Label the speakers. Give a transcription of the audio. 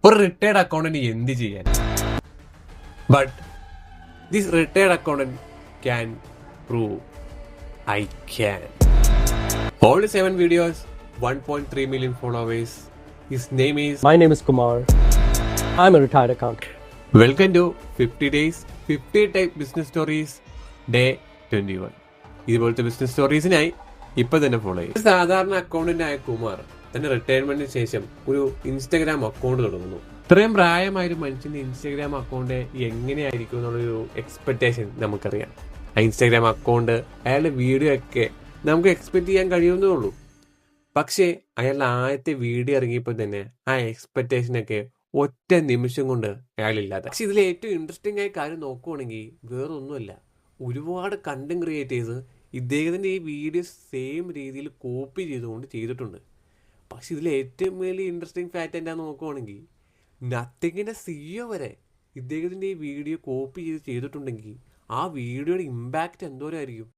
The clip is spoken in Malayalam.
Speaker 1: ഒരു റിട്ടയർഡ് അക്കൗണ്ടന്റ് എന്ത് ചെയ്യാൻ? But this retired accountant can prove I can. All 7 videos, 1.3 million followers. His name is...
Speaker 2: My name is Kumar. I'm a retired accountant.
Speaker 1: Welcome to 50 days, 50 type business stories, day 21. ഇതുപോലത്തെ ബിസിനസ് സ്റ്റോറീസിനായി ഇപ്പൊ തന്നെ ഫോളോ ചെയ്യും. സാധാരണ അക്കൗണ്ടന്റ് ആയ കുമാർ തന്റെ റിട്ടയർമെന്റിന് ശേഷം ഒരു ഇൻസ്റ്റാഗ്രാം അക്കൗണ്ട് തുടങ്ങുന്നു. ഇത്രയും പ്രായമായ ഒരു മനുഷ്യന്റെ ഇൻസ്റ്റാഗ്രാം അക്കൗണ്ട് എങ്ങനെയായിരിക്കും എന്നുള്ളൊരു എക്സ്പെക്ടേഷൻ നമുക്കറിയാം. ആ ഇൻസ്റ്റാഗ്രാം അക്കൗണ്ട് അയാളുടെ വീഡിയോ ഒക്കെ നമുക്ക് എക്സ്പെക്ട് ചെയ്യാൻ കഴിയുന്നേ ഉള്ളൂ. പക്ഷേ അയാളുടെ ആദ്യത്തെ വീഡിയോ ഇറങ്ങിയപ്പോൾ തന്നെ ആ എക്സ്പെക്ടേഷനൊക്കെ ഒറ്റ നിമിഷം കൊണ്ട് അയാളില്ലാതെ. പക്ഷെ ഇതിൽ ഏറ്റവും ഇൻട്രസ്റ്റിംഗ് ആയ കാര്യം നോക്കുവാണെങ്കിൽ വേറൊന്നുമല്ല, ഒരുപാട് കണ്ടന്റ് ക്രിയേറ്റേഴ്സ് ഇദ്ദേഹത്തിൻ്റെ ഈ വീഡിയോ സെയിം രീതിയിൽ കോപ്പി ചെയ്തിട്ടുണ്ട്. പക്ഷെ ഇതിൽ ഏറ്റവും വലിയ ഇൻട്രസ്റ്റിംഗ് ഫാക്റ്റ് എന്താണെന്ന് നോക്കുവാണെങ്കിൽ നത്തിങ്ങിൻ്റെ CEO വരെ ഇദ്ദേഹത്തിൻ്റെ ഈ വീഡിയോ കോപ്പി ചെയ്തിട്ടുണ്ടെങ്കിൽ ആ വീഡിയോയുടെ ഇമ്പാക്റ്റ് എന്തോരമായിരിക്കും.